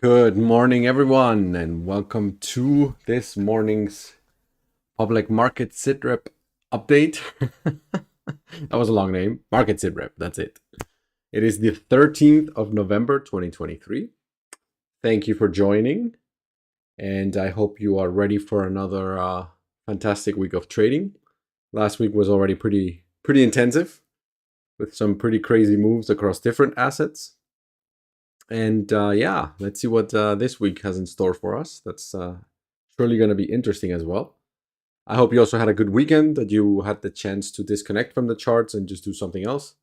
Good morning, everyone, and welcome to this morning's public market Sitrep update. That was a long name. Market Sitrep, that's it. It is the 13th of November, 2023. Thank you for joining, and I hope you are ready for another fantastic week of trading. Last week was already pretty intensive with some pretty crazy moves across different assets. And yeah, let's see what this week has in store for us. That's surely going to be interesting as well. I hope you also had a good weekend, that you had the chance to disconnect from the charts and just do something else.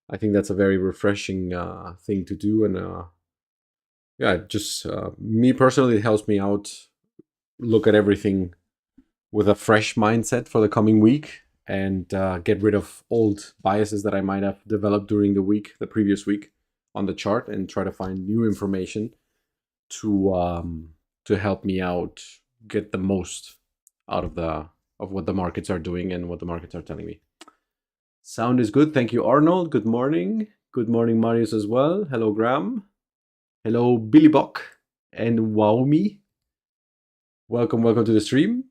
I think that's a very refreshing thing to do. And yeah, just me personally, it helps me out, look at everything with a fresh mindset for the coming week and get rid of old biases that I might have developed during the previous week on the chart, and try to find new information to help me out, get the most out of what the markets are doing and what the markets are telling me. Sound is good. Thank you, Arnold. Good morning. Good morning, Marius, as well. Hello, Graham. Hello, Billy Bock and Waomi. Welcome to the stream.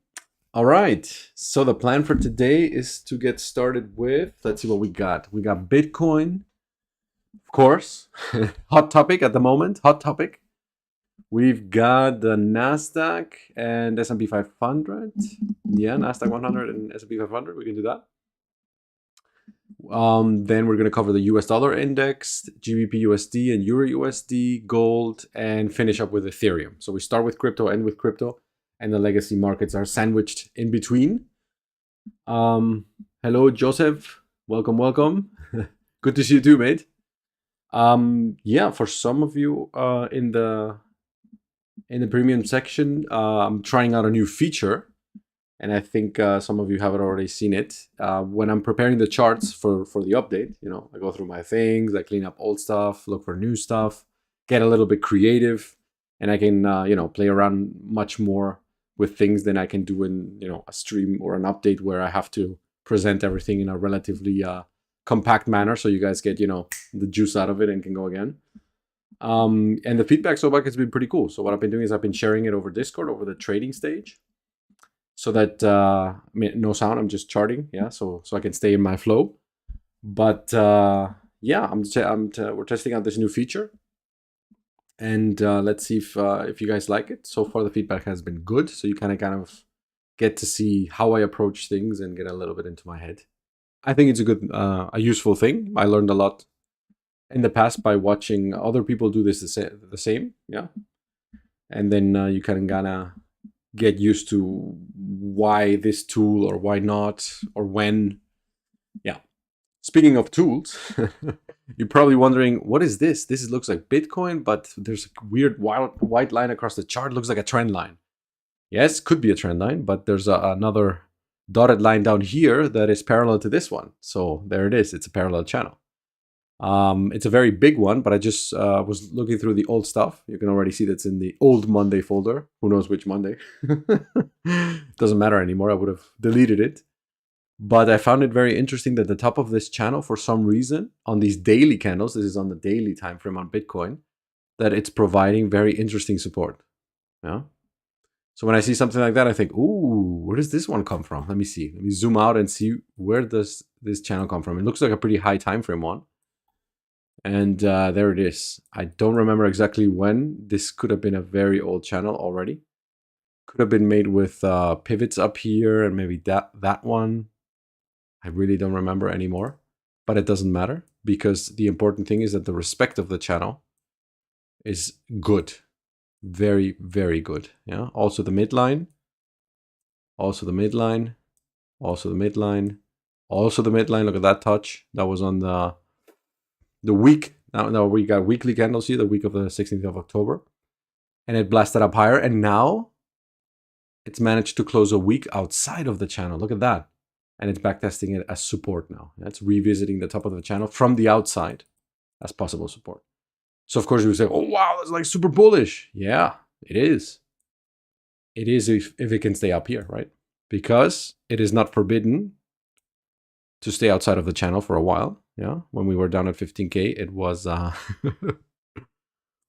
All right. So the plan for today is to get started with, let's see what we got. We got Bitcoin, of course. Hot topic at the moment. Hot topic. We've got the Nasdaq and S&P 500. Yeah, Nasdaq 100 and S&P 500. We can do that. Then we're going to cover the US dollar index, GBPUSD and EURUSD, gold, and finish up with Ethereum. So we start with crypto, end with crypto, and the legacy markets are sandwiched in between. Hello, Joseph. Welcome. Good to see you too, mate. Yeah, for some of you in the premium section, I'm trying out a new feature, and I think some of you haven't already seen it. When I'm preparing the charts for the update, I go through my things, I clean up old stuff, look for new stuff, get a little bit creative, and I can play around much more with things than I can do in a stream or an update where I have to present everything in a relatively compact manner, so you guys get the juice out of it and can go again. And the feedback so far has been pretty cool. So what I've been doing is I've been sharing it over Discord, over the trading stage, so that no sound, I'm just charting, yeah, so I can stay in my flow. But yeah, we're testing out this new feature, and let's see if you guys like it. So far, the feedback has been good, so you kind of get to see how I approach things and get a little bit into my head. I think it's a useful thing. I learned a lot in the past by watching other people do this the same, yeah. And then you can kind of get used to why this tool or why not or when. Yeah. Speaking of tools, you're probably wondering, what is this? This looks like Bitcoin, but there's a weird white line across the chart. Looks like a trend line. Yes, could be a trend line, but there's another dotted line down here that is parallel to this one. So there it is. It's a parallel channel. It's a very big one, but I just was looking through the old stuff. You can already see that's in the old Monday folder. Who knows which Monday? Doesn't matter anymore. I would have deleted it. But I found it very interesting that the top of this channel, for some reason, on these daily candles, this is on the daily time frame on Bitcoin, that it's providing very interesting support. Yeah. So when I see something like that, I think, ooh, where does this one come from? Let me see. Let me zoom out and see, where does this channel come from? It looks like a pretty high time frame one. And there it is. I don't remember exactly when. This could have been a very old channel already. Could have been made with pivots up here and maybe that one. I really don't remember anymore. But it doesn't matter, because the important thing is that the respect of the channel is good. Very, very good. Yeah. Also the midline. Also the midline. Also the midline. Also the midline. Look at that touch. That was on the week. Now we got weekly candles here, the week of the 16th of October. And it blasted up higher. And now it's managed to close a week outside of the channel. Look at that. And it's backtesting it as support now. It's revisiting the top of the channel from the outside as possible support. So of course you would say, oh wow, that's like super bullish. Yeah, it is. It is if it can stay up here, right? Because it is not forbidden to stay outside of the channel for a while. Yeah, when we were down at 15K, it was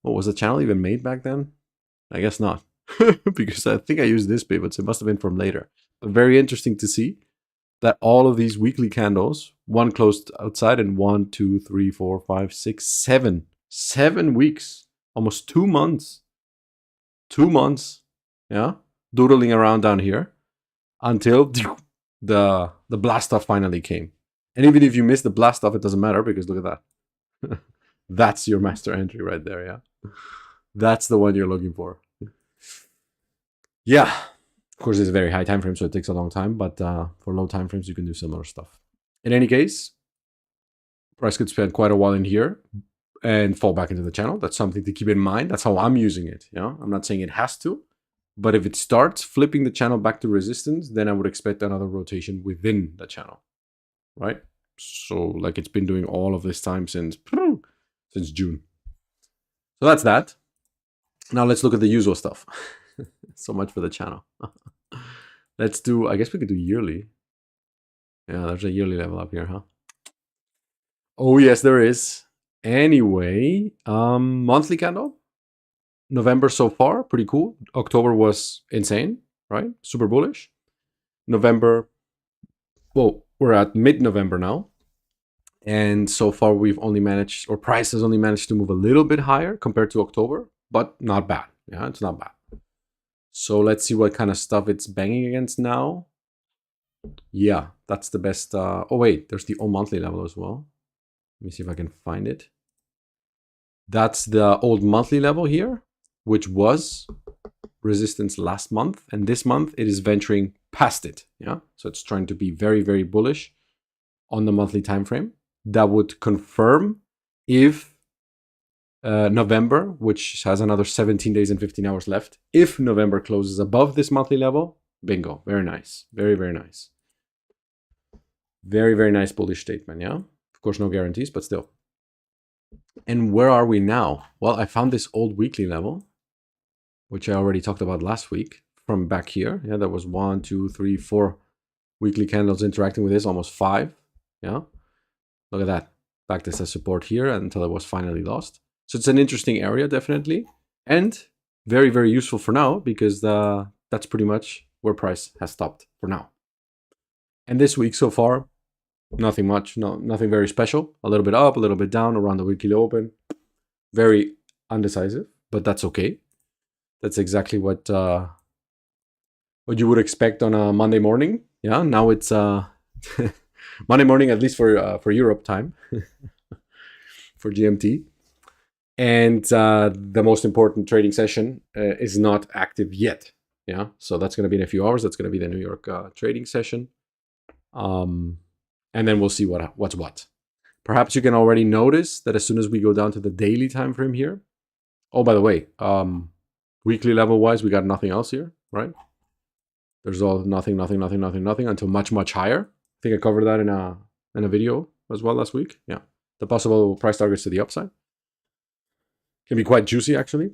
What was the channel even made back then? I guess not, because I think I used this pivot, so it must have been from later. But very interesting to see that all of these weekly candles, one closed outside and 1, 2, 3, 4, 5, 6, 7. 7 weeks, almost 2 months. 2 months, yeah, doodling around down here until the blast off finally came. And even if you miss the blast off, it doesn't matter because look at that. That's your master entry right there, yeah. That's the one you're looking for. Yeah, of course, it's a very high time frame, so it takes a long time. But for low time frames, you can do similar stuff. In any case, price could spend quite a while in here and fall back into the channel. That's something to keep in mind. That's how I'm using it. You know, I'm not saying it has to, but if it starts flipping the channel back to resistance, then I would expect another rotation within the channel, right? So like it's been doing all of this time since June. So that's that. Now let's look at the usual stuff. So much for the channel. Let's do, I guess we could do yearly. Yeah, there's a yearly level up here, huh? Oh yes, there is. Anyway, monthly candle. November so far, pretty cool. October was insane, right? Super bullish. November, well, we're at mid-November now. And so far we've only managed, or price has only managed to move a little bit higher compared to October, but not bad. Yeah, it's not bad. So let's see what kind of stuff it's banging against now. Yeah, that's the best. Oh wait, there's the all monthly level as well. Let me see if I can find it. That's the old monthly level here, which was resistance last month. And this month it is venturing past it. Yeah, so it's trying to be very, very bullish on the monthly time frame. That would confirm if November, which has another 17 days and 15 hours left, if November closes above this monthly level, bingo, very nice, very, very nice. Very, very nice bullish statement, yeah? Of course, no guarantees, but still. And where are we now? Well, I found this old weekly level, which I already talked about last week, from back here. Yeah, there was 1, 2, 3, 4 weekly candles interacting with this, almost 5, yeah? Look at that, back this as support here until it was finally lost. So it's an interesting area, definitely, and very, very useful for now because that's pretty much where price has stopped for now. And this week so far, nothing much, nothing very special. A little bit up, a little bit down around the weekly open. Very undecisive, but that's okay. That's exactly what you would expect on a Monday morning. Yeah, now it's Monday morning, at least for Europe time, for GMT. And the most important trading session is not active yet. Yeah, so that's going to be in a few hours. That's going to be the New York trading session. And then we'll see what's what. Perhaps you can already notice that as soon as we go down to the daily time frame here. Oh, by the way, weekly level wise, we got nothing else here, right? There's all nothing until much, much higher. I think I covered that in a video as well last week. Yeah, the possible price targets to the upside can be quite juicy actually.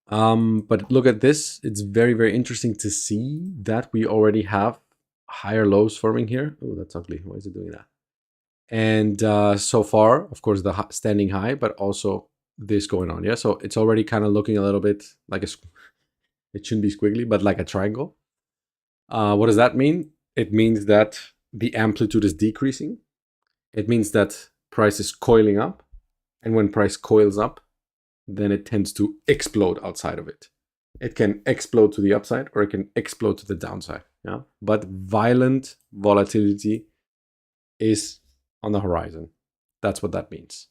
But look at this. It's very, very interesting to see that we already have higher lows forming here. Oh, that's ugly. Why is it doing that? And so far, of course, the standing high, but also this going on. Yeah, so it's already kind of looking a little bit like it shouldn't be squiggly, but like a triangle. What does that mean? It means that the amplitude is decreasing. It means that price is coiling up. And when price coils up, then it tends to explode outside of it. It can explode to the upside or it can explode to the downside. Yeah, but violent volatility is on the horizon. That's what that means.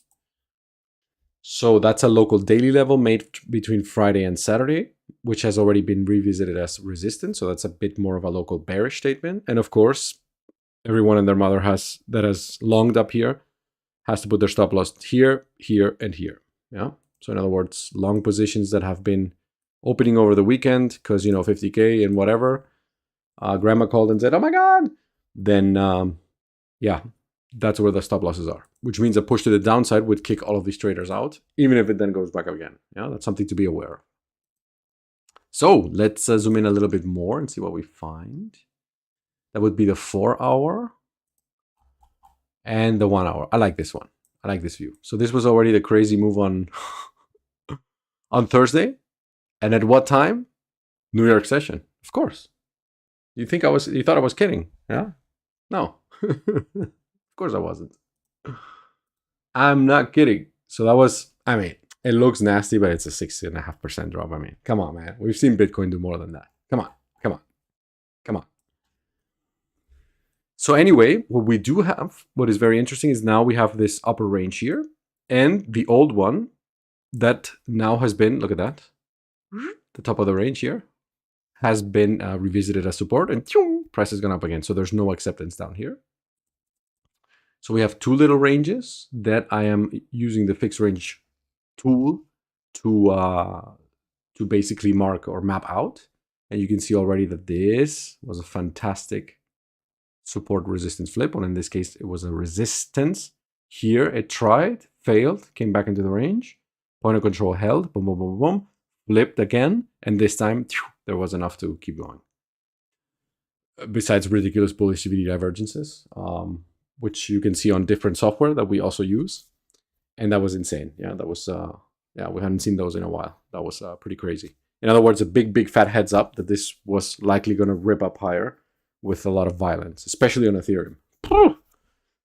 So that's a local daily level made between Friday and Saturday, which has already been revisited as resistance. So that's a bit more of a local bearish statement. And of course, everyone and their mother that has longed up here has to put their stop loss here, here, and here. Yeah. So in other words, long positions that have been opening over the weekend because, 50K and whatever, grandma called and said, oh my God, then yeah, that's where the stop losses are, which means a push to the downside would kick all of these traders out, even if it then goes back up again. Yeah, that's something to be aware of. So let's zoom in a little bit more and see what we find. That would be the 4 hour and the 1 hour. I like this one. I like this view. So this was already the crazy move on on Thursday. And at what time? New York session, of course. You thought I was kidding? Yeah? No. Of course I wasn't. I'm not kidding. So that was, I mean, it looks nasty, but it's a 6.5% drop. I mean, come on, man. We've seen Bitcoin do more than that. Come on, come on, come on. So anyway, what we do have, what is very interesting is now we have this upper range here, and the old one that now has been, look at that, the top of the range here, has been revisited as support, and price has gone up again. So there's no acceptance down here. So we have two little ranges that I am using the fixed range tool to basically mark or map out. And you can see already that this was a fantastic support resistance flip. And in this case, it was a resistance. Here it tried, failed, came back into the range. Point of control held, boom, boom, boom, boom, flipped again. And this time, there was enough to keep going. Besides ridiculous bullish CVD divergences, which you can see on different software that we also use. And that was insane. Yeah, that was, we hadn't seen those in a while. That was pretty crazy. In other words, a big fat heads up that this was likely going to rip up higher with a lot of violence, especially on Ethereum.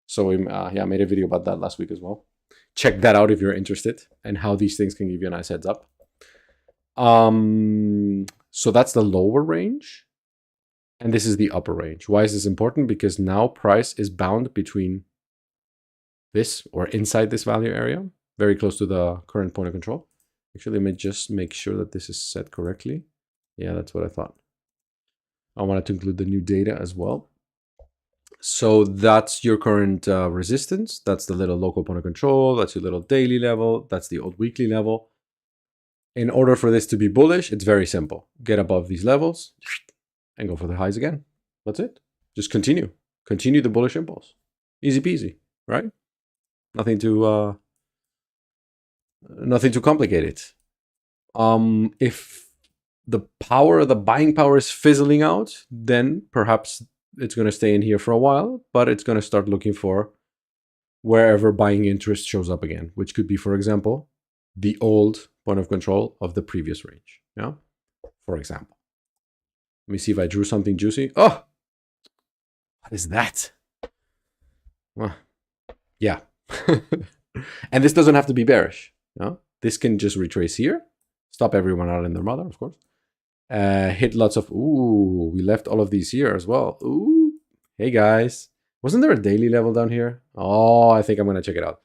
So we made a video about that last week as well. Check that out if you're interested and how these things can give you a nice heads up. So that's the lower range. And this is the upper range. Why is this important? Because now price is bound between this or inside this value area, very close to the current point of control. Actually, let me just make sure that this is set correctly. Yeah, that's what I thought. I wanted to include the new data as well. So that's your current resistance. That's the little local point of control. That's your little daily level. That's the old weekly level. In order for this to be bullish, it's very simple. Get above these levels and go for the highs again. That's it. Just continue. Continue the bullish impulse. Easy peasy, right? Nothing too complicated. If the buying power is fizzling out, then perhaps it's going to stay in here for a while, but it's going to start looking for wherever buying interest shows up again, which could be, for example, the old point of control of the previous range. Yeah, for example. Let me see if I drew something juicy. Oh, what is that? Well, yeah. And this doesn't have to be bearish. No? This can just retrace here. Stop everyone out in their mother, of course. Hit lots of, ooh, we left all of these here as well. Ooh, hey guys. Wasn't there a daily level down here? Oh, I think I'm going to check it out.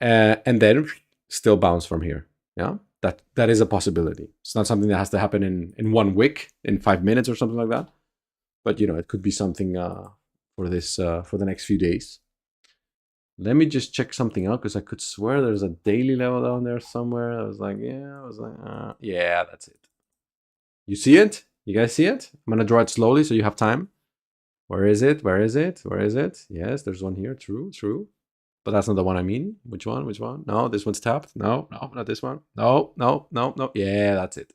And then still bounce from here. Yeah, that is a possibility. It's not something that has to happen in 1 week, in 5 minutes or something like that. But, you know, it could be something for this, for the next few days. Let me just check something out because I could swear there's a daily level down there somewhere. I was like, yeah, that's it. You see it? You guys see it? I'm going to draw it slowly so you have time. Where is it? Where is it? Where is it? Yes, there's one here. True, true. But that's not the one I mean. Which one? Which one? No, this one's tapped. No, no, not this one. No, no, no, no. Yeah, that's it.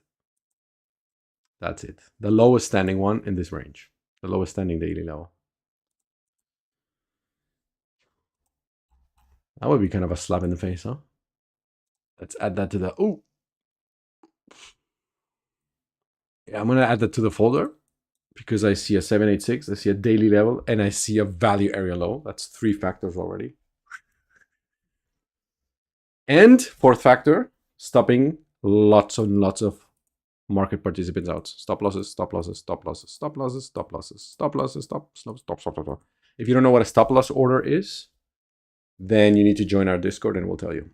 That's it. The lowest standing one in this range. The lowest standing daily level. That would be kind of a slap in the face, huh? Let's add that to the... Oh! Yeah, I'm going to add that to the folder because I see a 786, I see a daily level, and I see a value area low. That's 3 factors already. And 4th factor, stopping lots and lots of market participants out. Stop losses, stop losses, stop losses, stop losses, stop losses, stop losses, stop. If you don't know what a stop loss order is, then you need to join our Discord and we'll tell you.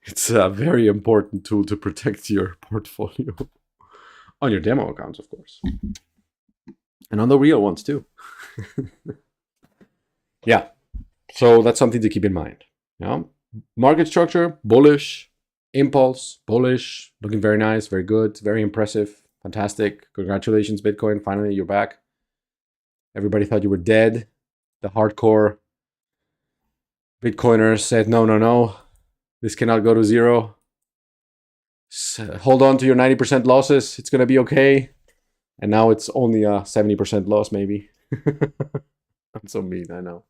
It's a very important tool to protect your portfolio. On your demo accounts, of course. And on the real ones too. Yeah, so that's something to keep in mind. Yeah. Market structure, bullish, impulse, bullish, looking very nice, very good, very impressive, fantastic. Congratulations, Bitcoin. Finally, you're back. Everybody thought you were dead. The hardcore Bitcoiners said, no, no, no. This cannot go to zero. Hold on to your 90% losses. It's going to be okay. And now it's only a 70% loss, maybe. I'm so mean, I know.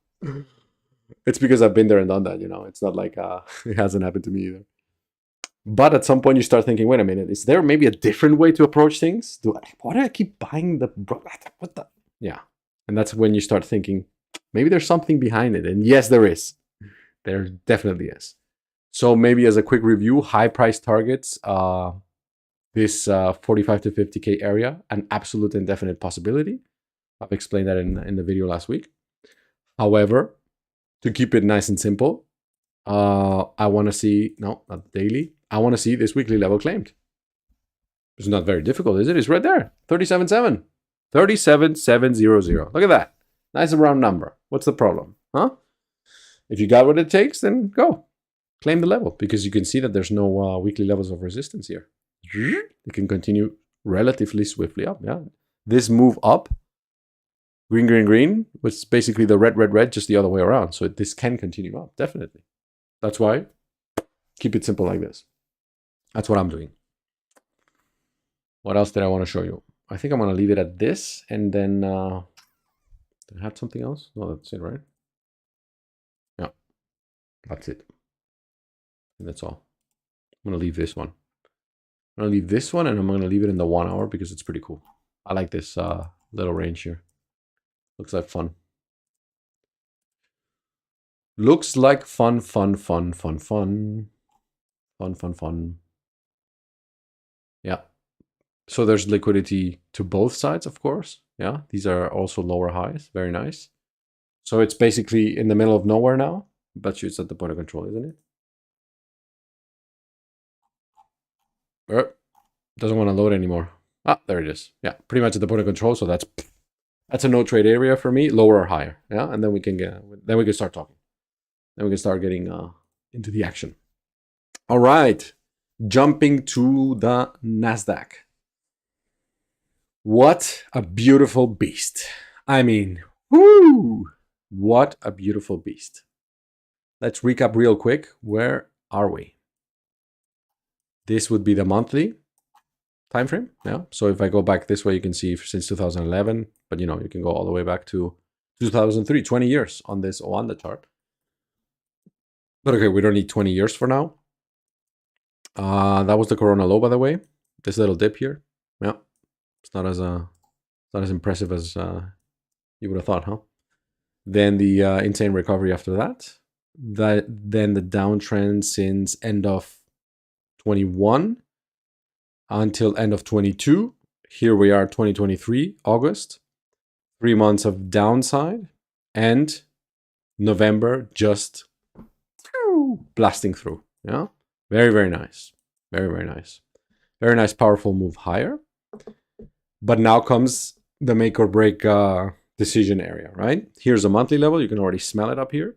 It's because I've been there and done that, you know. It's not like it hasn't happened to me either. But at some point you start thinking, wait a minute, is there maybe a different way to approach things? Why do I keep buying what the? Yeah. And that's when you start thinking, maybe there's something behind it. And yes, there is. There definitely is. So maybe as a quick review, high price targets, this 45 to 50K area, an absolute indefinite possibility. I've explained that in the video last week. However, to keep it nice and simple, I want to see, no, not daily. I want to see this weekly level claimed. It's not very difficult, is it? It's right there, 37.7. 37.700. Look at that. Nice and round number. What's the problem? Huh? If you got what it takes, then go. Claim the level, because you can see that there's no weekly levels of resistance here. It can continue relatively swiftly up. Yeah. This move up, green, green, green, was basically the red, red, red, just the other way around. So this can continue up, definitely. That's why keep it simple like this. That's what I'm doing. What else did I want to show you? I think I'm going to leave it at this, and then did I have something else? No, that's it, right? Yeah, that's it. And that's all. I'm going to leave this one. I'm going to leave this one, and I'm going to leave it in the 1 hour because it's pretty cool. I like this little range here. Looks like fun. Looks like fun, fun, fun, fun, fun. Fun, fun, fun. Yeah. So there's liquidity to both sides, of course. Yeah, these are also lower highs. Very nice. So it's basically in the middle of nowhere now. Bet you it's at the point of control, isn't it? Doesn't want to load anymore. Ah, there it is. Yeah, pretty much at the point of control. So that's a no trade area for me, lower or higher. Yeah, and then we can start talking. Then we can start getting into the action. All right, jumping to the Nasdaq. What a beautiful beast. I mean, whoo! What a beautiful beast. Let's recap real quick. Where are we? This would be the monthly time frame. Yeah. So if I go back this way, you can see since 2011, but you know, you can go all the way back to 2003, 20 years on this Oanda chart. But okay, we don't need 20 years for now. That was the Corona low, by the way. This little dip here. Yeah. It's not as impressive as you would have thought, huh? Then the insane recovery after that. Then the downtrend since end of 21 until end of 22. Here we are, 2023, August. 3 months of downside, and November just blasting through. Yeah, very, very nice. Very, very nice. Very nice, powerful move higher. But now comes the make or break decision area, right? Here's a monthly level. You can already smell it up here.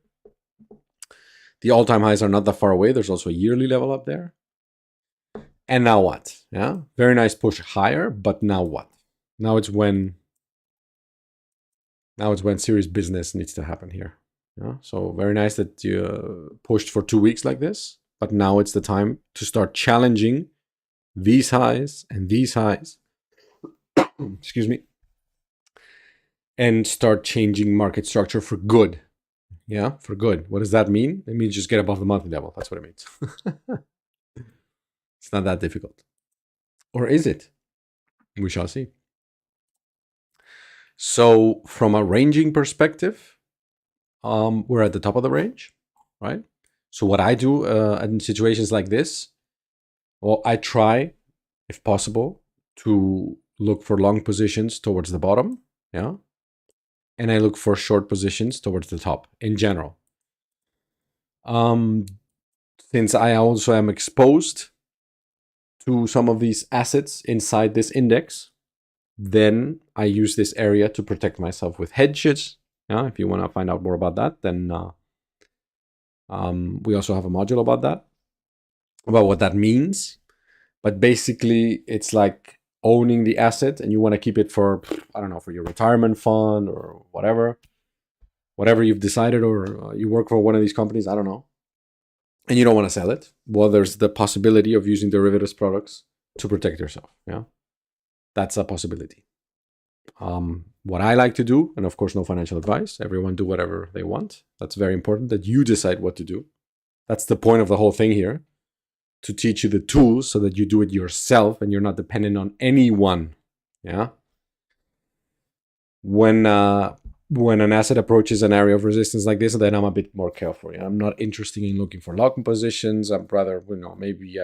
The all-time highs are not that far away. There's also a yearly level up there. And now what? Yeah, very nice push higher, but now what? Now it's when serious business needs to happen here. Yeah, so very nice that you pushed for 2 weeks like this, but now it's the time to start challenging these highs and these highs. Excuse me. And start changing market structure for good. Yeah, for good. What does that mean? It means just get above the monthly level. That's what it means. It's not that difficult. Or is it? We shall see. So from a ranging perspective, we're at the top of the range, right? So what I do in situations like this, well, I try, if possible, to look for long positions towards the bottom, yeah? And I look for short positions towards the top in general. Since I also am exposed to some of these assets inside this index, then I use this area to protect myself with hedges. Yeah, if you want to find out more about that, then we also have a module about that, about what that means. But basically, it's like owning the asset, and you want to keep it for, I don't know, for your retirement fund or whatever you've decided, or you work for one of these companies, I don't know, and you don't want to sell it. Well, there's the possibility of using derivatives products to protect yourself. Yeah, that's a possibility. What I like to do, and of course, no financial advice, everyone do whatever they want. That's very important that you decide what to do. That's the point of the whole thing here, to teach you the tools so that you do it yourself and you're not dependent on anyone. Yeah. When an asset approaches an area of resistance like this, then I'm a bit more careful. Yeah? I'm not interested in looking for lock-in positions. I'm rather, maybe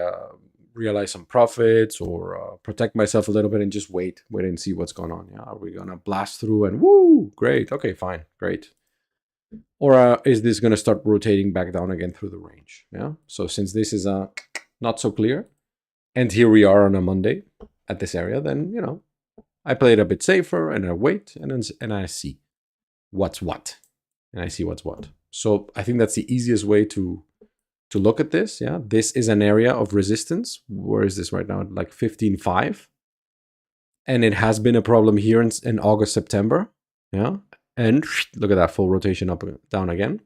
realize some profits or protect myself a little bit and just wait and see what's going on. Yeah, are we gonna blast through and woo, great, okay, fine, great, or is this gonna start rotating back down again through the range? Yeah, so since this is not so clear, and here we are on a Monday at this area, then I play it a bit safer and I wait and I see what's what, and I see what's what. So I think that's the easiest way to look at this. Yeah, this is an area of resistance. Where is this right now? Like 15.5, and it has been a problem here in August, September. Yeah, and look at that full rotation up and down again.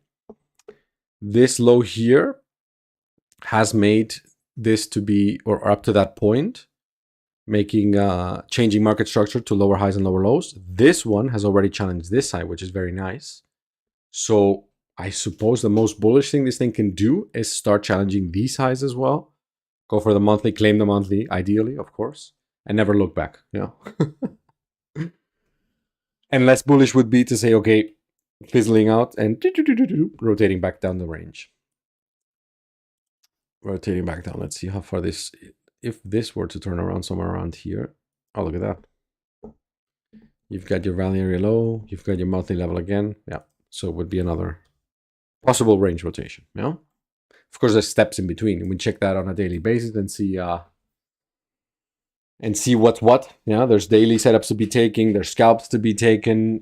This low here has made this to be, or up to that point, making changing market structure to lower highs and lower lows. This one has already challenged this side, which is very nice. So I suppose the most bullish thing this thing can do is start challenging these highs as well. Go for the monthly, claim the monthly, ideally, of course, and never look back. And less bullish would be to say, okay, fizzling out and rotating back down the range. Rotating back down. Let's see how far this, if this were to turn around somewhere around here. Oh, look at that. You've got your value area low. You've got your monthly level again. Yeah. So it would be another possible range rotation. Yeah. Of course, there's steps in between, and we check that on a daily basis and see what's what. Yeah. There's daily setups to be taken. There's scalps to be taken.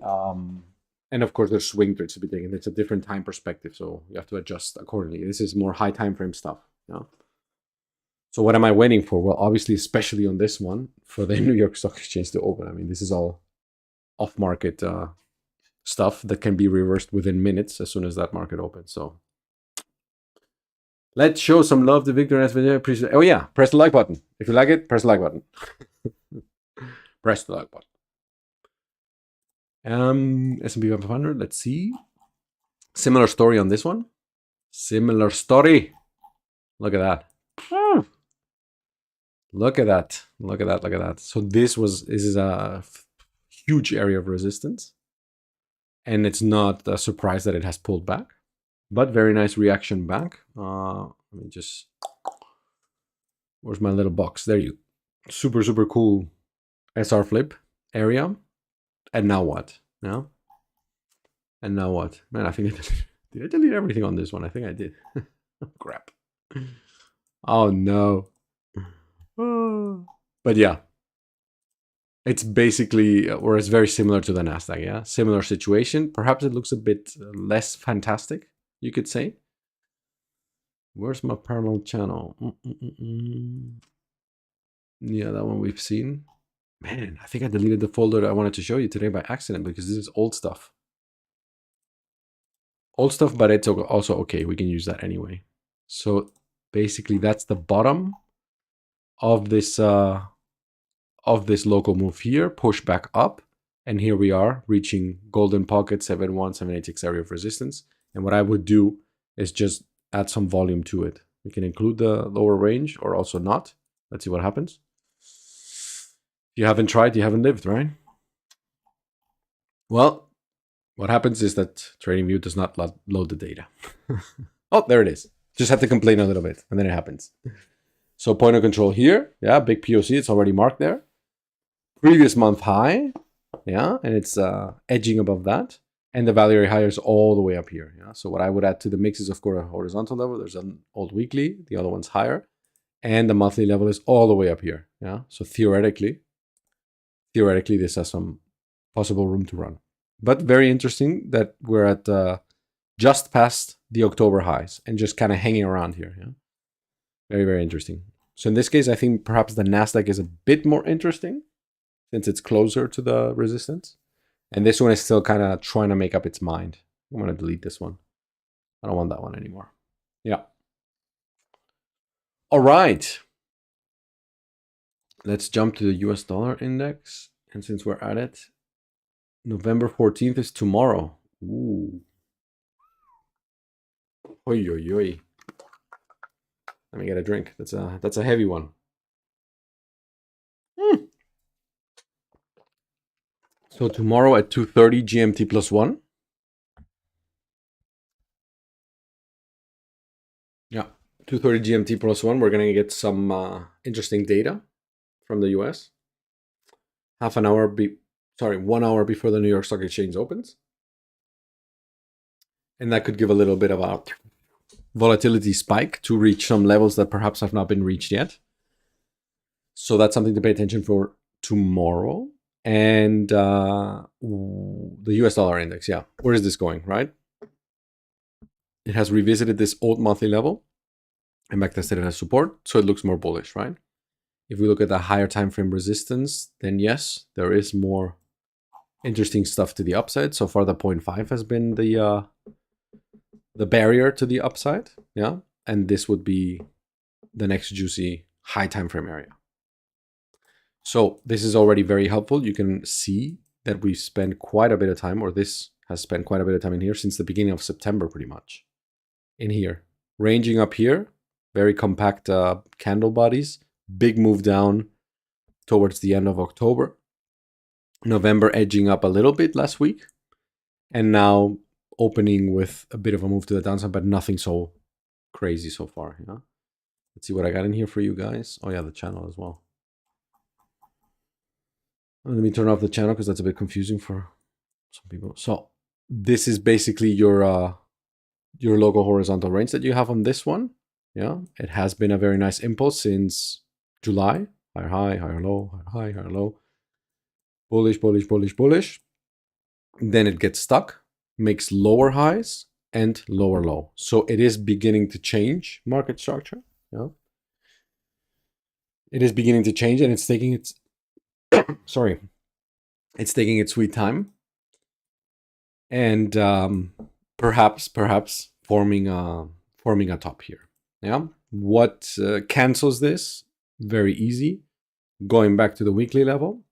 And of course, there's swing trades to be taken. It's a different time perspective, so you have to adjust accordingly. This is more high time frame stuff. Yeah. So what am I waiting for? Well, obviously, especially on this one, for the New York Stock Exchange to open. I mean, this is all off-market stuff that can be reversed within minutes as soon as that market opens. So let's show some love to Victor and SFHS. Oh yeah, press the like button. If you like it, press the like button. Press the like button. S&P 500, let's see. Similar story on this one. Similar story. Look at that. Look at that. Look at that. Look at that. So this is a huge area of resistance. And it's not a surprise that it has pulled back. But very nice reaction back. Let me just... Where's my little box? There you... Super, super cool SR flip area. And now what? No? And now what? Man, I think did I delete everything on this one? I think I did. Crap. Oh no. But yeah. It's basically, or it's very similar to the Nasdaq, yeah? Similar situation. Perhaps it looks a bit less fantastic, you could say. Where's my parallel channel? Yeah, that one we've seen. Man, I think I deleted the folder that I wanted to show you today by accident because this is old stuff. Old stuff, but it's also okay. We can use that anyway. So basically, that's the bottom of this local move here. Push back up, and here we are reaching golden pocket 71786 area of resistance. And what I would do is just add some volume to it. We can include the lower range or also not. Let's see what happens. If you haven't tried, you haven't lived, right? Well, what happens is that TradingView does not load the data. Oh, there it is. Just have to complain a little bit, and then it happens. So point of control here, yeah, big POC, it's already marked there. Previous month high, yeah, and it's edging above that. And the value area high is all the way up here, yeah. So what I would add to the mix is, of course, a horizontal level. There's an old weekly, the other one's higher. And the monthly level is all the way up here, yeah. So theoretically, this has some possible room to run. But very interesting that we're at just past the October highs and just kind of hanging around here. Yeah? Very, very interesting. So in this case, I think perhaps the Nasdaq is a bit more interesting since it's closer to the resistance. And this one is still kind of trying to make up its mind. I'm going to delete this one. I don't want that one anymore. Yeah. All right. Let's jump to the US dollar index. And since we're at it, November 14th is tomorrow. Ooh. Oi, oi, oi. Let me get a drink. That's a heavy one. So tomorrow at 2:30 GMT +1. Yeah, 2:30 GMT +1. We're gonna get some interesting data from the US. 1 hour before the New York Stock Exchange opens. And that could give a little bit of a volatility spike to reach some levels that perhaps have not been reached yet. So that's something to pay attention for tomorrow. And the US dollar index, yeah. Where is this going, right? It has revisited this old monthly level and backtested it as support, so it looks more bullish, right? If we look at the higher time frame resistance, then yes, there is more interesting stuff to the upside. So far, the 0.5 has been the barrier to the upside, yeah, and this would be the next juicy high time frame area. So this is already very helpful. You can see that we spent quite a bit of time, or this has spent quite a bit of time in here since the beginning of September, pretty much. In here, ranging up here, very compact candle bodies, big move down towards the end of October. November edging up a little bit last week, and now opening with a bit of a move to the downside, but nothing so crazy so far. Yeah. Let's see what I got in here for you guys. Oh yeah, the channel as well. Let me turn off the channel because that's a bit confusing for some people. So this is basically your local horizontal range that you have on this one. Yeah, it has been a very nice impulse since July. Higher high, higher low, higher high, higher low. Bullish, bullish, bullish, bullish. Then it gets stuck, makes lower highs and lower low. So it is beginning to change market structure. Yeah, it is beginning to change, and it's taking its sorry, it's taking its sweet time, and perhaps forming a top here. Yeah, what cancels this? Very easy. Going back to the weekly level,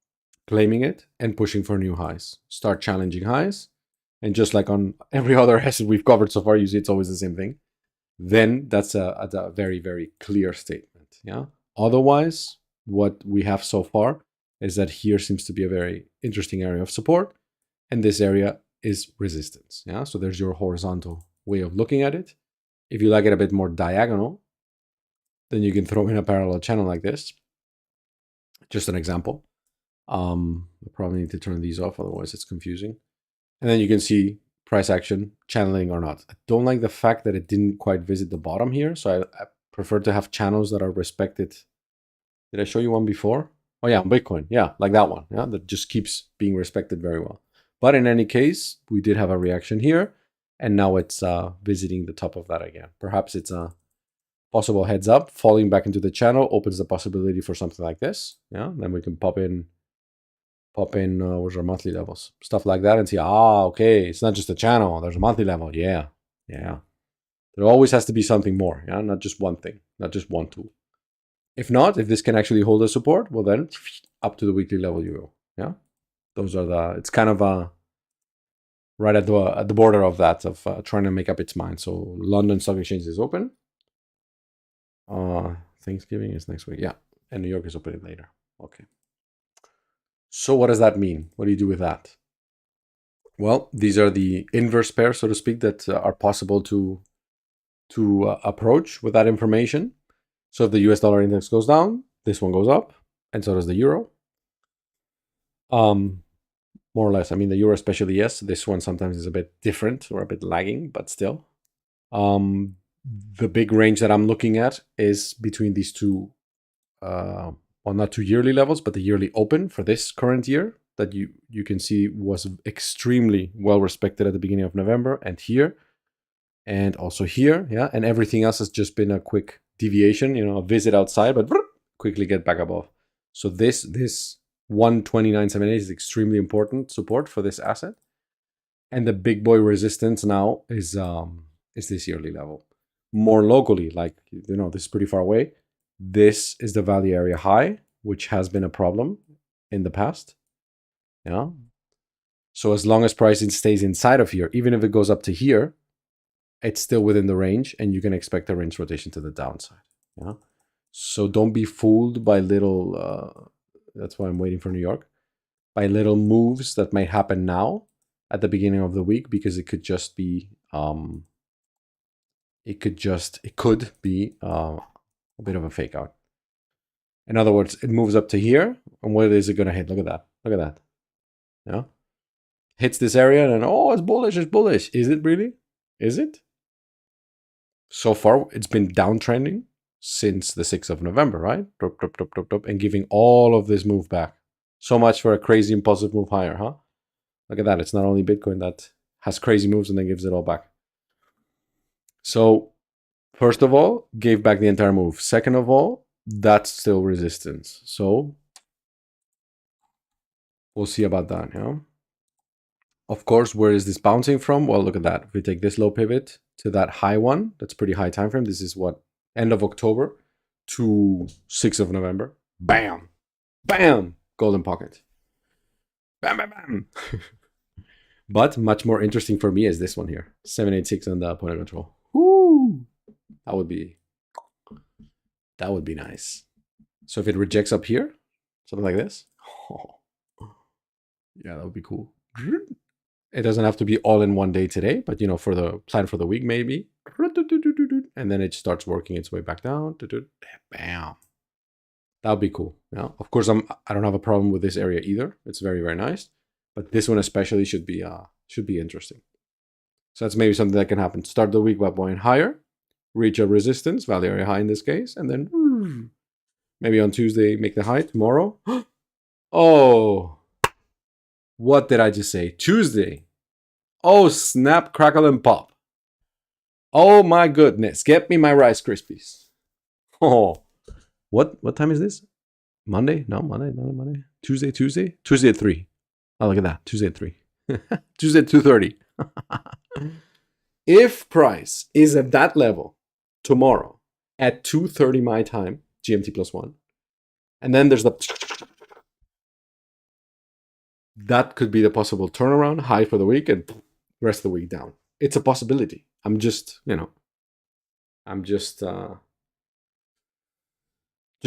claiming it, and pushing for new highs. Start challenging highs, and just like on every other asset we've covered so far, you see it's always the same thing. Then that's a very, very clear statement. Yeah. Otherwise, what we have so far is that here seems to be a very interesting area of support, and this area is resistance. Yeah. So there's your horizontal way of looking at it. If you like it a bit more diagonal, then you can throw in a parallel channel like this. Just an example. I probably need to turn these off, otherwise it's confusing. And then you can see price action, channeling or not. I don't like the fact that it didn't quite visit the bottom here, so I prefer to have channels that are respected. Did I show you one before? Oh yeah, Bitcoin. Yeah, like that one. Yeah, that just keeps being respected very well. But in any case, we did have a reaction here, and now it's visiting the top of that again. Perhaps it's a possible heads up. Falling back into the channel opens the possibility for something like this. Yeah, then we can pop in where's our monthly levels, stuff like that, and see, okay, it's not just a channel, there's a monthly level. Yeah, there always has to be something more. Yeah, not just one thing, not just one tool. If not, if this can actually hold a support, well then up to the weekly level you go. Yeah, those are it's kind of right at the border of that, of trying to make up its mind. So London Stock Exchange is open. Thanksgiving is next week. Yeah, and New York is opening later. Okay. So what does that mean? What do you do with that? Well, these are the inverse pairs, so to speak, that are possible to approach with that information. So if the US dollar index goes down, this one goes up, and so does the euro. More or less. I mean, the euro especially, yes. This one sometimes is a bit different or a bit lagging, but still. The big range that I'm looking at is between these two, well, not two yearly levels, but the yearly open for this current year that you can see was extremely well respected at the beginning of November, and here, and also here, yeah, and everything else has just been a quick deviation, a visit outside, but quickly get back above. So this 129.78 is extremely important support for this asset, and the big boy resistance now is this yearly level. More locally, like this is pretty far away. This is the value area high, which has been a problem in the past. Yeah. So as long as pricing stays inside of here, even if it goes up to here, it's still within the range, and you can expect a range rotation to the downside. Yeah. So don't be fooled by little, that's why I'm waiting for New York, by little moves that might happen now at the beginning of the week, because it could just be, it could be a bit of a fake out. In other words, it moves up to here, and what is it going to hit? Look at that. Look at that. Yeah. Hits this area, and oh, it's bullish, it's bullish. Is it really? Is it? So far, it's been downtrending since the 6th of November, right? Drop, drop, drop, drop, drop, and giving all of this move back. So much for a crazy impulsive move higher, huh? Look at that. It's not only Bitcoin that has crazy moves and then gives it all back. So, first of all, gave back the entire move. Second of all, that's still resistance. So, we'll see about that, yeah? Of course, where is this bouncing from? Well, look at that. If we take this low pivot to that high one, that's pretty high time frame. This is what? End of October to 6th of November. Bam! Bam! Golden pocket. Bam, bam, bam! But much more interesting for me is this one here. 786 on the point of control. Woo! That would be nice. So if it rejects up here, something like this. Oh, yeah, that would be cool. It doesn't have to be all in one day today, but you know, for the plan for the week, maybe. And then it starts working its way back down. Bam. That would be cool. Now, of course, I don't have a problem with this area either. It's very, very nice. But this one especially should be interesting. So that's maybe something that can happen. Start the week by going higher, reach a resistance, value area high in this case, and then maybe on Tuesday make the high. Tomorrow. Oh. What did I just say? Tuesday. Oh, snap, crackle, and pop. Oh my goodness. Get me my Rice Krispies. Oh. What time is this? Monday? No, Monday. Tuesday at 3. Oh, look at that. Tuesday at 3. Tuesday at 2:30. If price is at that level tomorrow at 2:30 my time, GMT +1, and then there's the that could be the possible turnaround high for the week and rest of the week down. It's a possibility. I'm just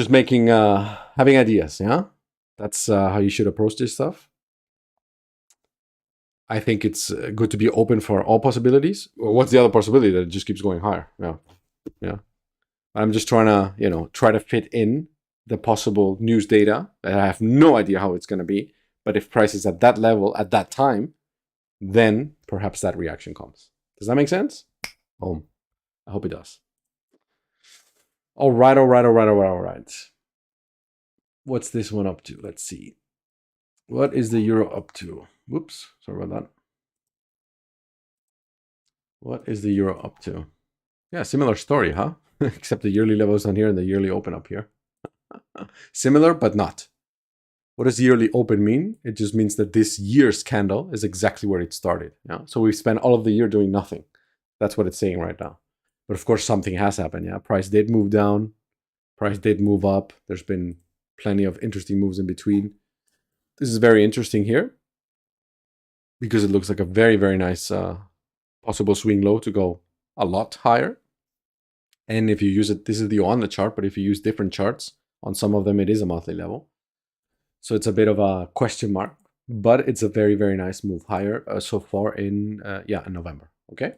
making having ideas, yeah? That's how you should approach this stuff. I think it's good to be open for all possibilities. What's the other possibility? That it just keeps going higher. Yeah. I'm just trying to, try to fit in the possible news data. I have no idea how it's going to be. But if price is at that level at that time, then perhaps that reaction comes. Does that make sense? Boom. I hope it does. All right. What's this one up to? Let's see. What is the euro up to? Whoops, sorry about that. What is the euro up to? Yeah, similar story, huh? Except the yearly level is down here and the yearly open up here. Similar, but not. What does yearly open mean? It just means that this year's candle is exactly where it started. Yeah? So we've spent all of the year doing nothing. That's what it's saying right now. But of course, something has happened. Yeah, price did move down. Price did move up. There's been plenty of interesting moves in between. This is very interesting here because it looks like a very, very nice possible swing low to go a lot higher. And if you use it, this is the on the chart, but if you use different charts, on some of them it is a monthly level. So it's a bit of a question mark, but it's a very, very nice move higher so far in November. Okay.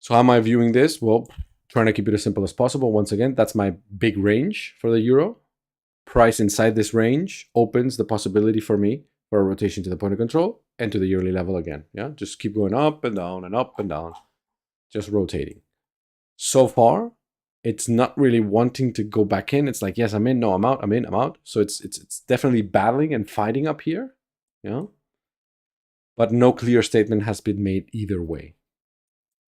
So how am I viewing this? Well, trying to keep it as simple as possible. Once again, that's my big range for the euro. Price inside this range opens the possibility for me for a rotation to the point of control and to the yearly level again. Yeah, just keep going up and down and up and down, just rotating. So far, it's not really wanting to go back in. It's like, yes, I'm in, no, I'm out, I'm in, I'm out. So it's definitely battling and fighting up here, yeah. But no clear statement has been made either way.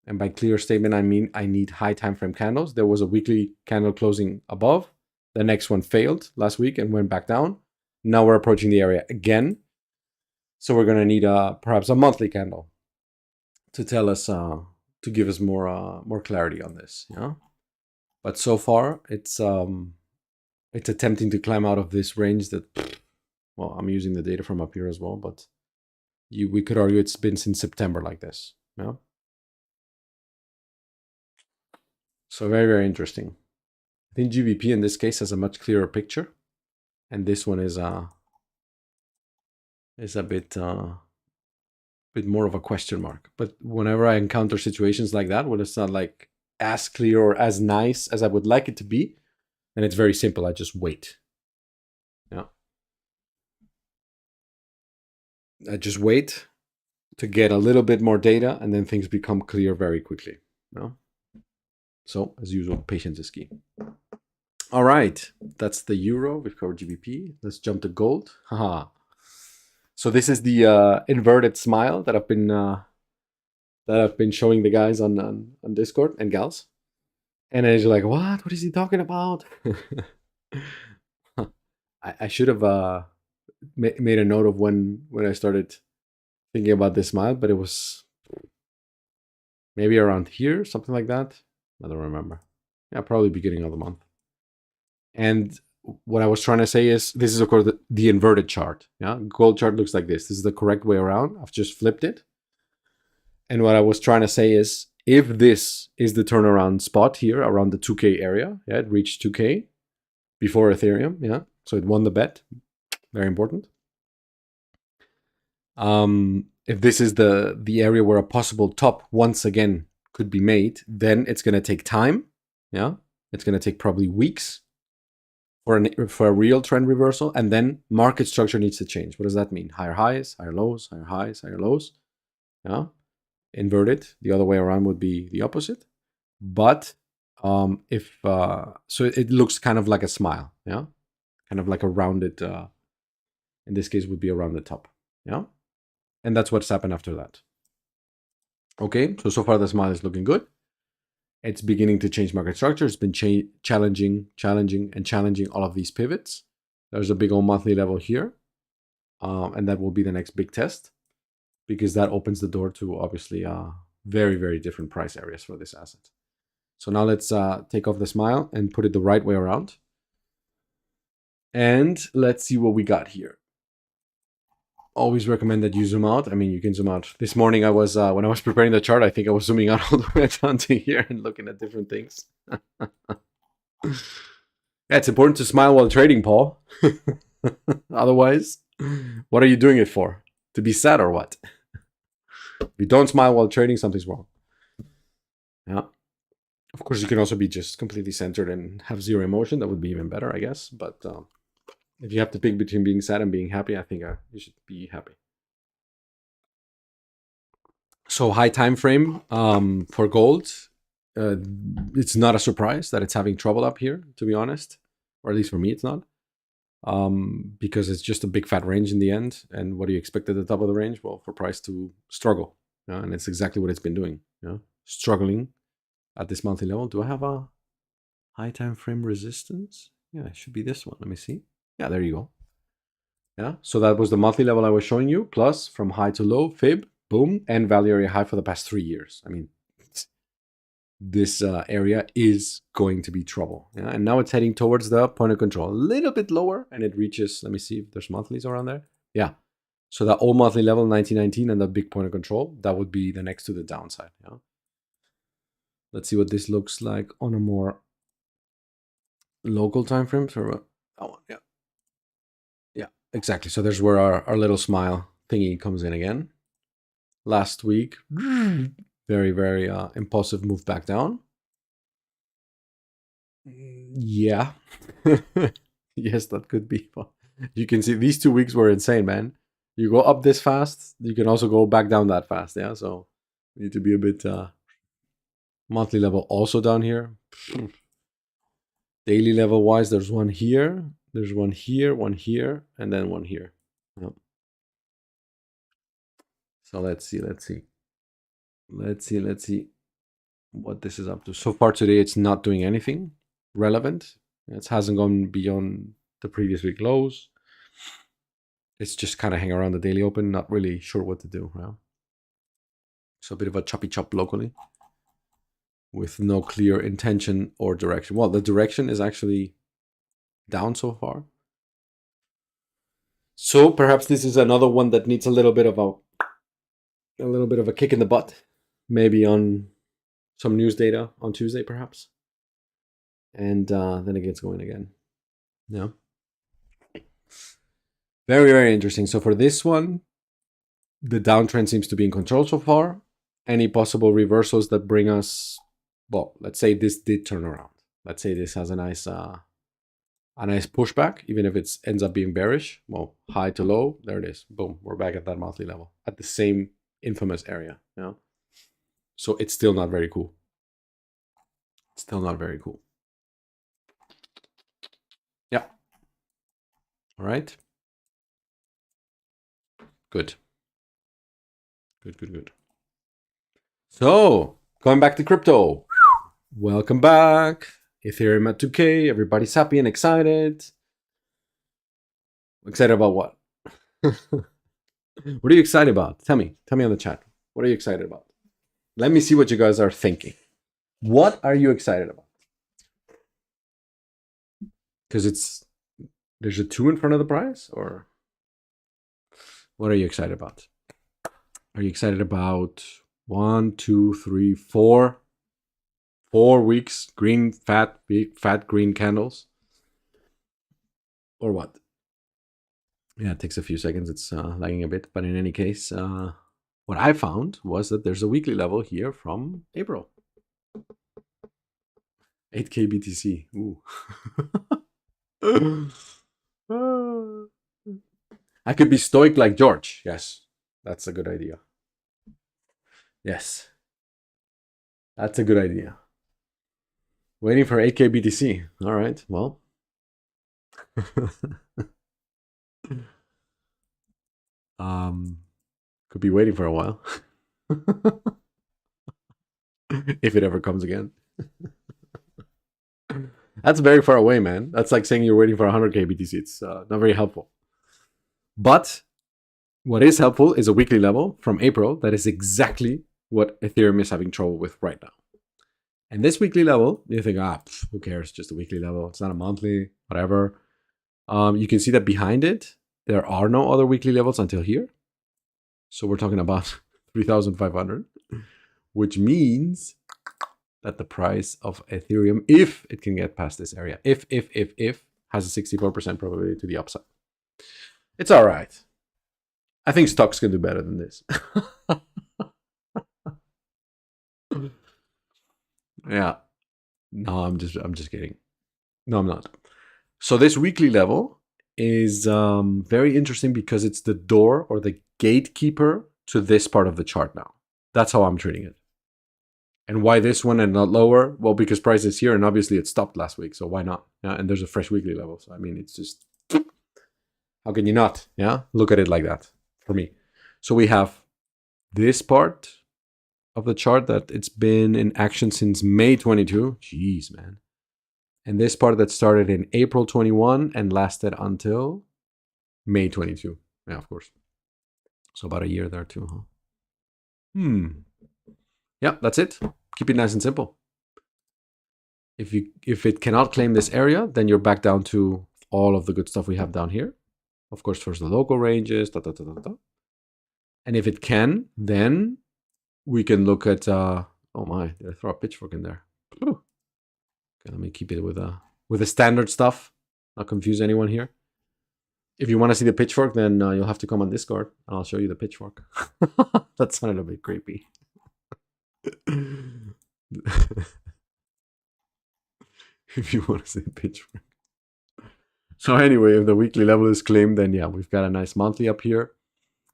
And by clear statement, I mean I need high time frame candles. There was a weekly candle closing above. The next one failed last week and went back down. Now we're approaching the area again. So we're going to need perhaps a monthly candle to tell us, to give us more clarity on this, yeah. But so far, it's attempting to climb out of this range that, well, I'm using the data from up here as well, but we could argue it's been since September like this, yeah. So very, very interesting. I think GBP in this case has a much clearer picture, and this one is a bit more of a question mark. But whenever I encounter situations like that, when it's not like as clear or as nice as I would like it to be, then it's very simple. I just wait. Yeah, I just wait to get a little bit more data, and then things become clear very quickly. Yeah? So as usual, patience is key. All right, that's the euro. We've covered GBP. Let's jump to gold. Haha. So this is the inverted smile that I've been showing the guys on Discord and gals. And then you're like, what? What is he talking about? I should have made a note of when I started thinking about this smile, but it was maybe around here, something like that. I don't remember. Yeah, probably beginning of the month. And what I was trying to say is, this is of course the inverted chart. Yeah, gold chart looks like this. This is the correct way around. I've just flipped it. And what I was trying to say is, if this is the turnaround spot here around the 2K area, yeah, it reached 2K before Ethereum, yeah, so it won the bet. Very important. If this is the area where a possible top once again could be made, then it's going to take time. Yeah, it's going to take probably weeks for a real trend reversal, and then market structure needs to change. What does that mean? Higher highs, higher lows, higher highs, higher lows. Yeah, inverted. The other way around would be the opposite. But so it looks kind of like a smile. Yeah, kind of like a rounded. In this case, would be around the top. Yeah, and that's what's happened after that. Okay, so far the smile is looking good. It's beginning to change market structure. It's been challenging all of these pivots. There's a big old monthly level here. And that will be the next big test, because that opens the door to obviously very, very different price areas for this asset. So now let's take off the smile and put it the right way around. And let's see what we got here. Always recommend that you zoom out. I mean, you can zoom out. This morning I was, when I was preparing the chart, I think I was zooming out all the way down to here and looking at different things. Yeah, it's important to smile while trading, Paul. Otherwise, what are you doing it for? To be sad or what? If you don't smile while trading, something's wrong. Yeah. Of course, you can also be just completely centered and have zero emotion. That would be even better, I guess. But if you have to pick between being sad and being happy, I think you should be happy. So high time frame for gold. It's not a surprise that it's having trouble up here, to be honest. Or at least for me, it's not. Because it's just a big fat range in the end. And what do you expect at the top of the range? Well, for price to struggle. And it's exactly what it's been doing. Struggling at this monthly level. Do I have a high time frame resistance? Yeah, it should be this one. Let me see. Yeah, there you go. Yeah, so that was the monthly level I was showing you, plus from high to low, fib, boom, and value area high for the past 3 years. I mean, this area is going to be trouble. Yeah? And now it's heading towards the point of control, a little bit lower, and it reaches, let me see if there's monthlies around there. Yeah, so that old monthly level, 1919, and the big point of control, that would be the next to the downside. Yeah. Let's see what this looks like on a more local time frame. So that one, yeah. Yeah, exactly. So there's where our little smile thingy comes in again. Last week, very, very impulsive move back down. Yeah. Yes, that could be. You can see these 2 weeks were insane, man. You go up this fast, you can also go back down that fast. Yeah, so you need to be a bit monthly level also down here. Daily level wise, there's one here, there's one here, and then one here. Yep. So let's see what this is up to. So far today, it's not doing anything relevant. It hasn't gone beyond the previous week lows. It's just kind of hanging around the daily open, not really sure what to do. Yeah. So a bit of a choppy chop locally with no clear intention or direction. Well, the direction is actually down so far. So perhaps this is another one that needs a little bit of a kick in the butt, maybe on some news data on Tuesday, perhaps. and then it gets going again. Yeah. Very, very interesting. So for this one, the downtrend seems to be in control so far. Any possible reversals that bring us, well, let's say this did turn around. Let's say this has a nice pushback, even if it ends up being bearish. Well, high to low, there it is. Boom, we're back at that monthly level at the same infamous area. Yeah. So it's still not very cool. Still not very cool. Yeah. All right. Good. Good. So, going back to crypto. Welcome back. Ethereum at 2K. Everybody's happy and excited. Excited about what? What are you excited about? Tell me on the chat. What are you excited about? Let me see what you guys are thinking. What are you excited about? Because there's a 2 in front of the price, or what are you excited about? Are you excited about 1, 2, 3, 4 weeks green fat green candles, or what? Yeah, it takes a few seconds. It's lagging a bit, but in any case, what I found was that there's a weekly level here from April. 8K BTC. Ooh. I could be stoic like George. Yes, that's a good idea. Yes, that's a good idea. Waiting for 8K BTC. All right, well. Could be waiting for a while. If it ever comes again. That's very far away, man. That's like saying you're waiting for 100K BTC. It's not very helpful. But what is helpful is a weekly level from April. That is exactly what Ethereum is having trouble with right now. And this weekly level, you think, who cares? Just a weekly level. It's not a monthly, whatever. You can see that behind it, there are no other weekly levels until here. So we're talking about 3,500, which means that the price of Ethereum, if it can get past this area, if, has a 64% probability to the upside. It's all right. I think stocks can do better than this. Yeah. No, I'm just kidding. No, I'm not. So this weekly level is very interesting because it's the door or the gatekeeper to this part of the chart now. That's how I'm treating it. And why this one and not lower? Well, because price is here and obviously it stopped last week. So why not? Yeah, and there's a fresh weekly level. So I mean, it's just, how can you not? Yeah, look at it like that for me. So we have this part of the chart that it's been in action since May 22. Jeez, man. And this part that started in April 21 and lasted until May 22. Yeah, of course. So about a year there too, huh? Yeah, that's it. Keep it nice and simple. If it cannot claim this area, then you're back down to all of the good stuff we have down here. Of course, first the local ranges, And if it can, then we can look at, oh my, did I throw a pitchfork in there? Okay, let me keep it with the standard stuff. Not confuse anyone here. If you want to see the pitchfork, then you'll have to come on Discord and I'll show you the pitchfork. That sounded a bit creepy. If you want to see the pitchfork. So anyway, if the weekly level is claimed, then yeah, we've got a nice monthly up here.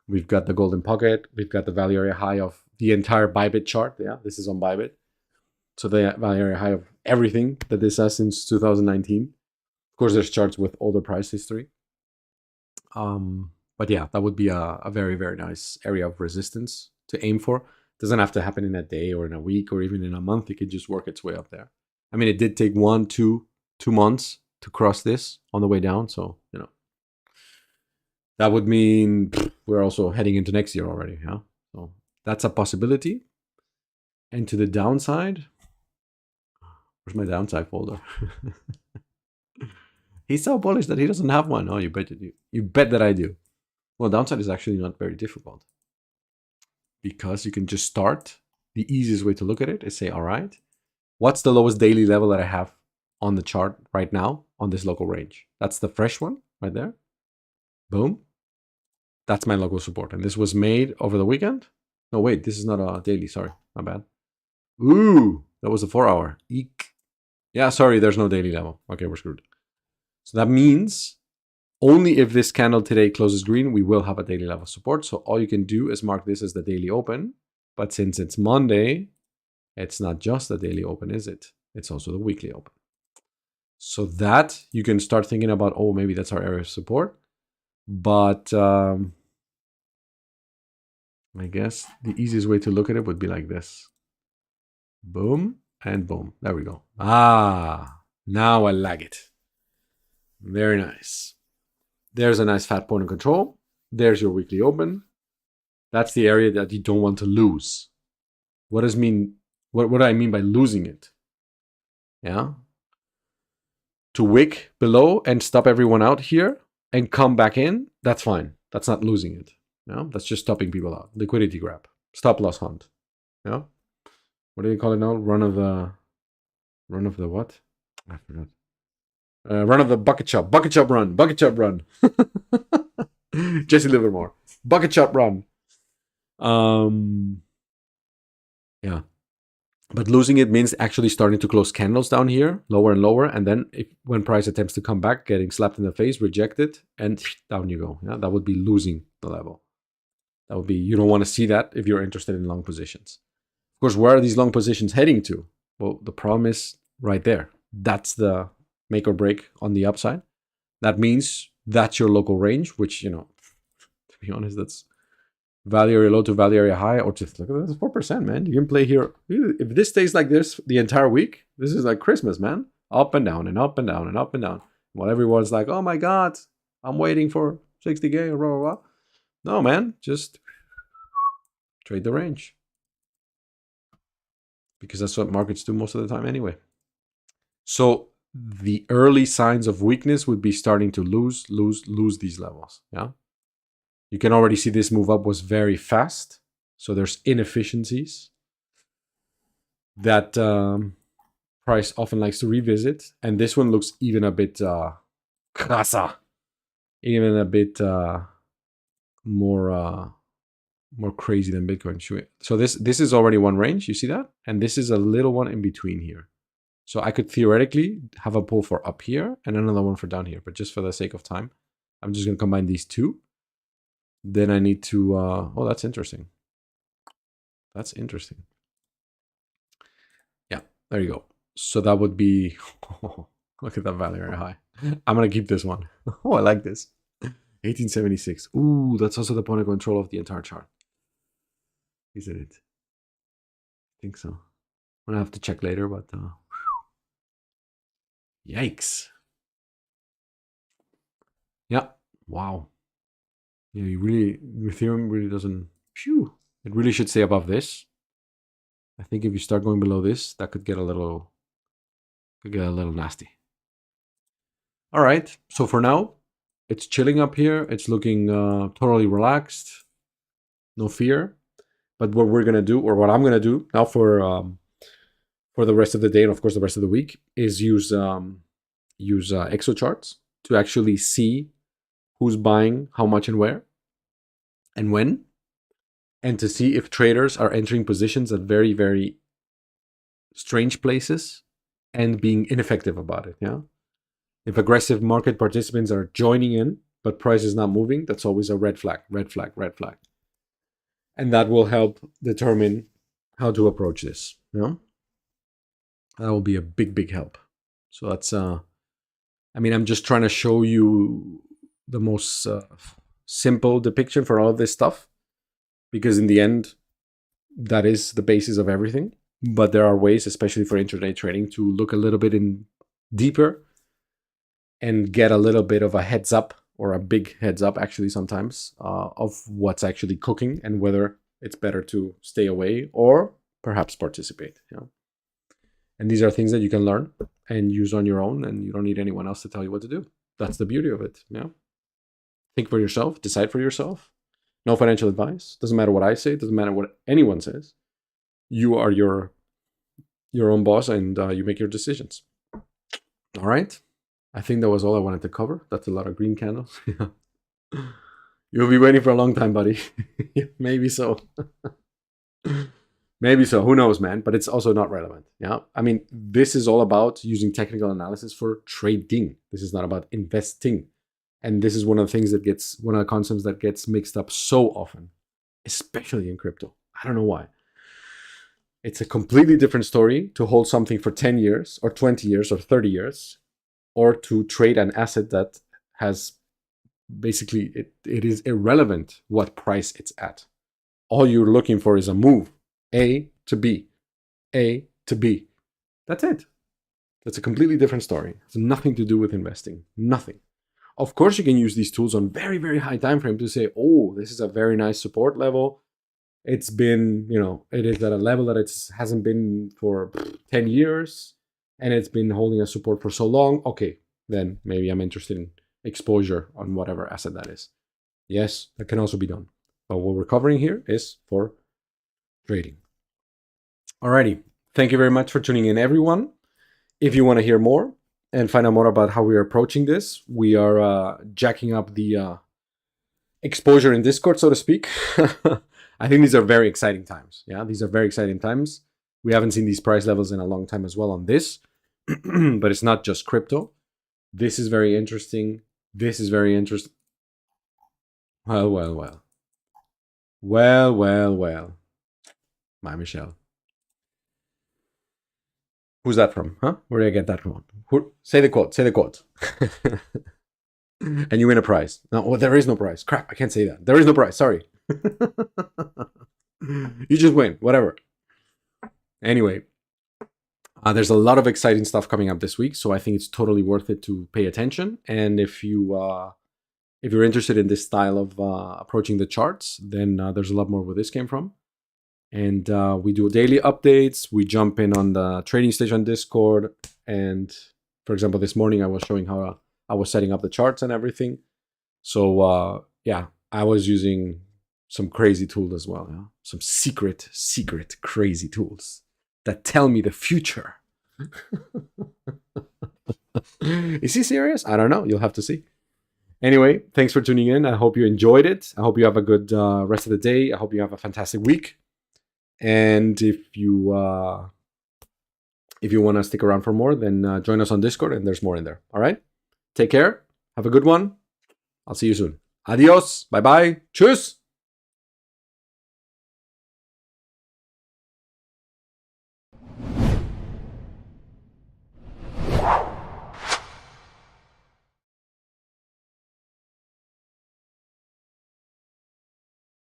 We've got the golden pocket. We've got the value area high of the entire Bybit chart. Yeah, this is on Bybit. So the value area high of everything that this has since 2019. Of course, there's charts with older price history. But yeah, that would be a very, very nice area of resistance to aim for. It doesn't have to happen in a day or in a week or even in a month. It could just work its way up there. I mean, it did take 2 months to cross this on the way down. So, you know, that would mean we're also heading into next year already. Yeah. So that's a possibility. And to the downside, where's my downside folder? He's so bullish that he doesn't have one. Oh, you bet you do. You bet that I do. Well, downside is actually not very difficult because you can just start. The easiest way to look at it is say, all right, what's the lowest daily level that I have on the chart right now on this local range. That's the fresh one right there. Boom. That's my local support. And this was made over the weekend. No, wait, this is not a daily. Sorry, my bad. Ooh, that was a 4-hour. Eek. Yeah, sorry, there's no daily level. Okay, we're screwed. So that means only if this candle today closes green, we will have a daily level support. So all you can do is mark this as the daily open. But since it's Monday, it's not just the daily open, is it? It's also the weekly open. So that you can start thinking about, oh, maybe that's our area of support. But I guess the easiest way to look at it would be like this. Boom and boom. There we go. Ah, now I like it. Very nice. There's a nice fat point of control. There's your weekly open. That's the area that you don't want to lose. What does mean? What do I mean by losing it? Yeah. To wick below and stop everyone out here and come back in, that's fine. That's not losing it. Yeah. That's just stopping people out. Liquidity grab. Stop loss hunt. Yeah. What do you call it now? Run of the what? I forgot. Run of the bucket chop. Bucket chop run. Bucket chop run. Jesse Livermore. Bucket chop run. Yeah. But losing it means actually starting to close candles down here, lower and lower, and then when price attempts to come back, getting slapped in the face, rejected, and down you go. Yeah, that would be losing the level. That would be, you don't want to see that if you're interested in long positions. Of course, where are these long positions heading to? Well, the problem is right there. That's the make or break on the upside. That means that's your local range, which, you know, to be honest, that's value area low to value area high, or just look at this 4%, man. You can play here. If this stays like this the entire week, this is like Christmas, man. Up and down and up and down and up and down. While everyone's like, oh my God, I'm waiting for 60K or blah, blah, blah. No, man, just trade the range. Because that's what markets do most of the time anyway. So the early signs of weakness would be starting to lose these levels, yeah? You can already see this move up was very fast. So there's inefficiencies that price often likes to revisit. And this one looks even a bit krasser, even a bit more crazy than Bitcoin. So this is already one range, you see that? And this is a little one in between here. So I could theoretically have a pull for up here and another one for down here. But just for the sake of time, I'm just going to combine these two. Then I need to, oh, that's interesting. That's interesting. Yeah, there you go. So that would be, oh, look at that value area high. I'm going to keep this one. Oh, I like this. 1876. Ooh, that's also the point of control of the entire chart. Isn't it? I think so. I'm going to have to check later, but yikes. Yeah, wow. Yeah, Ethereum really doesn't, phew, it really should stay above this. I think if you start going below this, that could get a little nasty. All right, so for now, it's chilling up here. It's looking totally relaxed, no fear. But what we're gonna do, or what I'm gonna do now for the rest of the day and of course the rest of the week, is use Exocharts to actually see who's buying how much and where and when, and to see if traders are entering positions at very, very strange places and being ineffective about it. Yeah. If aggressive market participants are joining in, but price is not moving, that's always a red flag, red flag, red flag. And that will help determine how to approach this. Yeah. That will be a big, big help. So that's, I mean, I'm just trying to show you the most simple depiction for all of this stuff, because in the end, that is the basis of everything. But there are ways, especially for intraday trading, to look a little bit in deeper and get a little bit of a heads up, or a big heads up actually sometimes, of what's actually cooking and whether it's better to stay away or perhaps participate. Yeah. And these are things that you can learn and use on your own, and you don't need anyone else to tell you what to do. That's the beauty of it. Yeah. Think for yourself, decide for yourself. No financial advice. Doesn't matter what I say, doesn't matter what anyone says. You are your own boss, and you make your decisions. All right. I think that was all I wanted to cover. That's a lot of green candles. You'll be waiting for a long time, buddy. Maybe so. Maybe so. Who knows, man? But it's also not relevant. Yeah. I mean, this is all about using technical analysis for trading. This is not about investing. And this is one of the things that gets, one of the concepts that gets mixed up so often, especially in crypto. I don't know why. It's a completely different story to hold something for 10 years or 20 years or 30 years, or to trade an asset that has basically, it is irrelevant what price it's at. All you're looking for is a move, A to B, A to B. That's it. That's a completely different story. It's nothing to do with investing, nothing. Of course, you can use these tools on very, very high time frame to say, oh, this is a very nice support level. It's been, it is at a level that it hasn't been for 10 years, and it's been holding a support for so long. Okay, then maybe I'm interested in exposure on whatever asset that is. Yes, that can also be done. But what we're covering here is for trading. Alrighty, thank you very much for tuning in, everyone. If you want to hear more and find out more about how we are approaching this, we are jacking up the exposure in Discord, so to speak. I think these are very exciting times. Yeah, these are very exciting times. We haven't seen these price levels in a long time as well on this, but it's not just crypto. This is very interesting. This is very interesting. Well, well, well. Well, well, well. My Michelle. Who's that from? Huh? Where did I get that from? Say the quote. Say the quote. And you win a prize. No, well, there is no prize. Crap, I can't say that. There is no prize. Sorry. You just win. Whatever. Anyway, there's a lot of exciting stuff coming up this week, so I think it's totally worth it to pay attention. And if you're interested in this style of approaching the charts, then there's a lot more where this came from. And we do daily updates. We jump in on the trading stage on Discord. And for example, this morning I was showing how I was setting up the charts and everything. So yeah, I was using some crazy tools as well. Yeah? Some secret crazy tools that tell me the future. Is he serious? I don't know. You'll have to see. Anyway, thanks for tuning in. I hope you enjoyed it. I hope you have a good rest of the day. I hope you have a fantastic week. And if you want to stick around for more, then join us on Discord, and there's more in there. All right? Take care. Have a good one. I'll see you soon. Adios. Bye-bye. Tschüss.